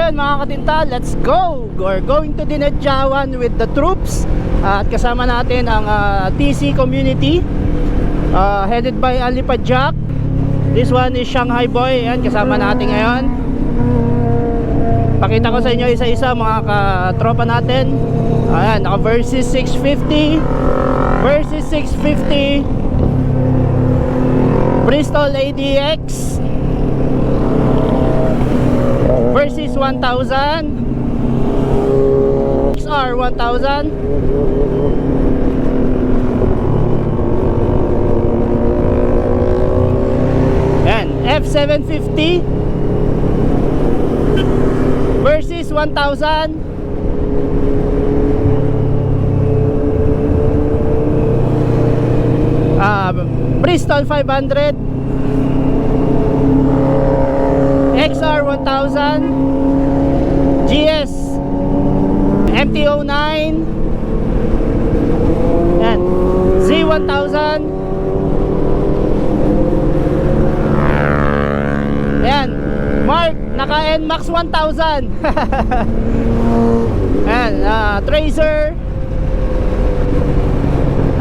yun mga katinta, let's go! We're going to Dinadjawan with the troops. At kasama natin ang TC community, headed by Alipad Jack. This one is Shanghai Boy. Ayan, kasama natin ngayon. Pakita ko sa inyo isa-isa mga katropa natin. Ayan, naka versus 650 versus 650 Bristol ADX versus 1000 XR 1000. Ayan, F750 versus 1000. Bristol 500 XR 1000 GS MT-09 and Z1000. Ayan, Mark, naka NMAX 1000. Ayan, Tracer.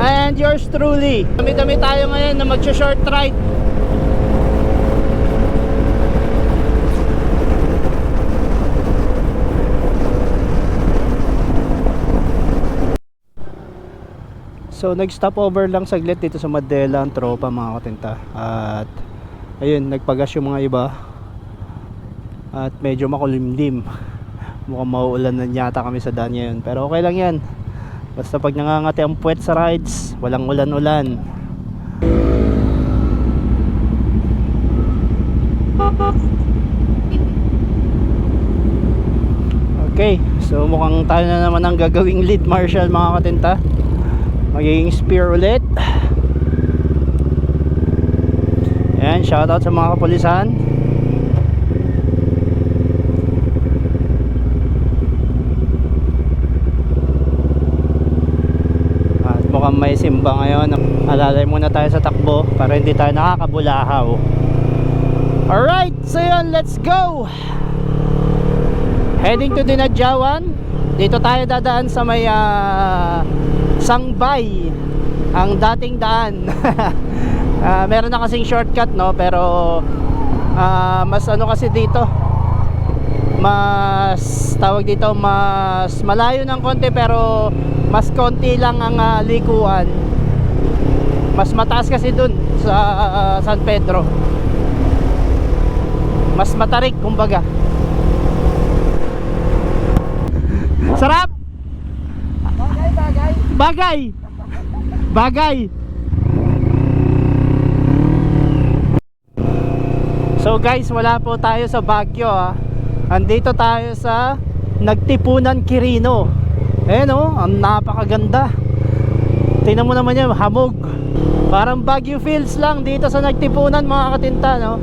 And yours truly. Dami-dami tayo ngayon na mag-short ride. So nag-stop over lang saglit dito sa Madela ang tropa mga katinta. At ayun, nagpagas yung mga iba. At medyo makulimlim. Mukhang mauulan na yata kami sa daan ngayon. Pero okay lang yan. Basta pag nangangati ang puwet sa rides, walang ulan-ulan. Okay, so mukhang tayo na naman ang gagawing lead marshal mga katinta. Magiging spear ulit. Ayan, shoutout sa mga kapulisan. Mukhang may simba ngayon. Alalay muna tayo sa takbo para hindi tayo nakakabulahaw. Alright, so yun, let's go! Heading to Dinadjawan. Dito tayo dadaan sa may Sangbay, ang dating daan. Meron na kasing shortcut, no? Pero mas ano kasi dito, mas tawag dito, mas malayo ng konti pero mas konti lang ang likuan. Mas mataas kasi dun sa San Pedro. Mas matarik kumbaga. Sarap! Bagay! Bagay! So guys, wala po tayo sa Baguio ha. Andito tayo sa Nagtipunan Quirino. Ayan o, ang napakaganda. Tingnan mo naman yan, hamog. Parang Baguio feels lang dito sa Nagtipunan mga katinta, no?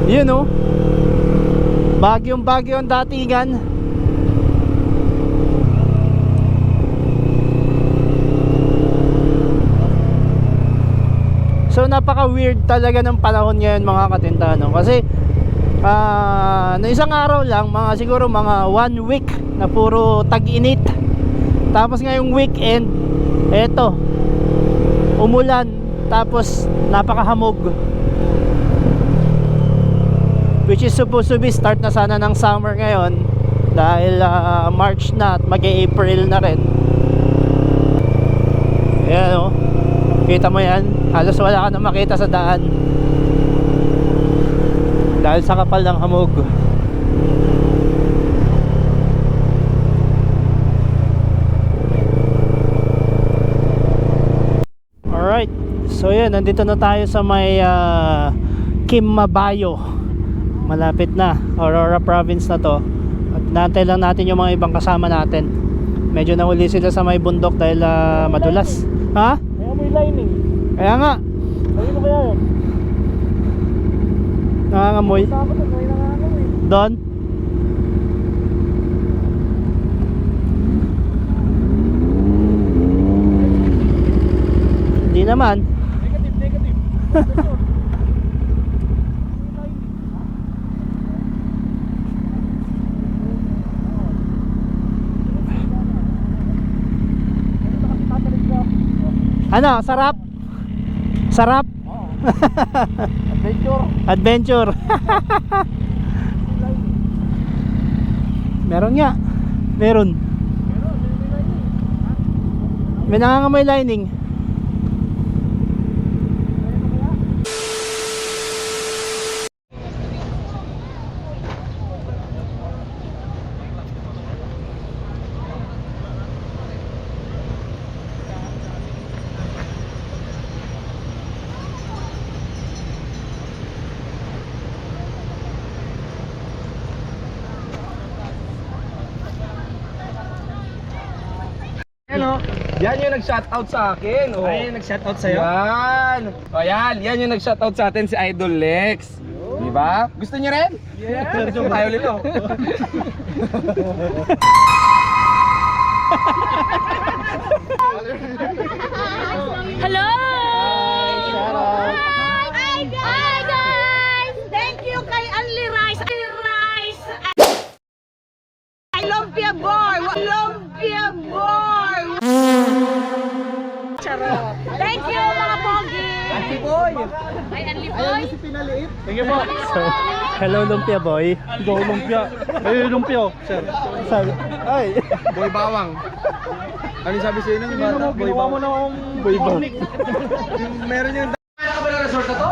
Yun o, Baguio ang datingan. So napaka weird talaga ng panahon ngayon mga katinta, no? Kasi no, isang araw lang, mga siguro mga 1 week na puro tag-init. Tapos ngayong weekend, eto, umulan, tapos napakahamog. Which is supposed to be start na sana ng summer ngayon. Dahil March na at mag-April na rin. Ayan o, kita mo yan, halos wala ka na makita sa daan dahil sa kapal ng hamog. Alright, so yun, nandito na tayo sa may Kimmabayo. Malapit na, Aurora province na to. At naantay lang natin yung mga ibang kasama natin. Medyo nahuli sila sa may bundok dahil madulas. Ha? Kaya may lining. Kaya nga. Ayun kaya yun. Nangangamoy. Doon. Hindi naman. Negative. Ano, sarap? Sarap? Adventure. Adventure. Meron nga. Meron. May nangangamoy lining. Ano? Yan yung nag-shoutout sa akin. Oh. Ay, nag-shoutout sa'yo? Yan. O yan, yan yung nag-shoutout sa atin si Idol Lex. Di ba? Gusto niyo rin? Yeah. Gusto tayo ulit oh. Hello! Shout out. Hi guys! Thank you kay Only Rice. I love you boy! Lumpia boy! Charot! Thank you mga pogi! Anti boy. Ay, Only boy! Thank you po. So, hello lumpia boy. Go lumpia. Ay, lumpia. Sir. Sabi, ay. Boy bawang. Ano sabi sa'yo ng bata? Boy Ginawa mo bawang. na akong Boy ba? Meron yung... Ano ka ba ng resort na to?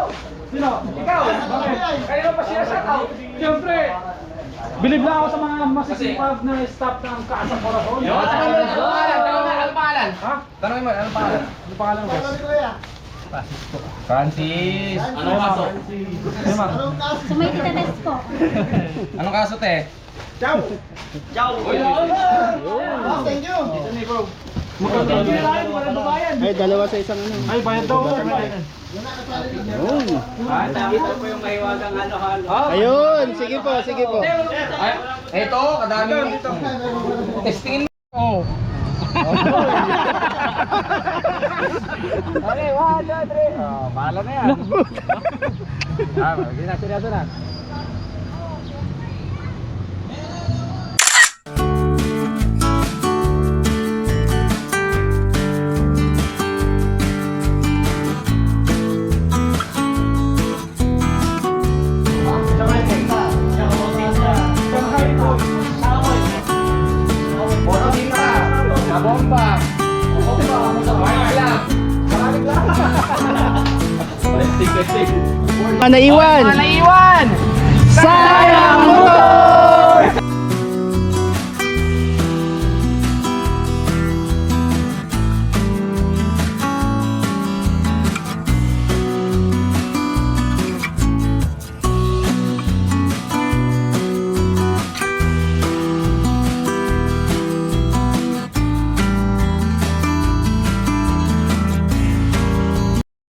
Sino? Ikaw? Bakit? Kanino pa siya shoutout? Siyempre, bilib lang ako sa mga masisipag na staff ng Casa Corazon. Ano pangalan? Ano pangalan? Ha? Tanongin mo, ano pangalan? Ano pangalan mo? Francis. Anong kaso? Ano ma'am? Sumayti na test po. Anong kaso te? Ay, dalawa sa isang ano. Ay, bayad daw. Ayun. Ayun, sige po, sige po. Ay, eto, kadami dito. Testingin mo. Oh. Okay, 1, 2, 3. Oh, bahala na yan. Hindi na, seryoso na. Bomba! Naiwan! Naiwan! Sayang mo!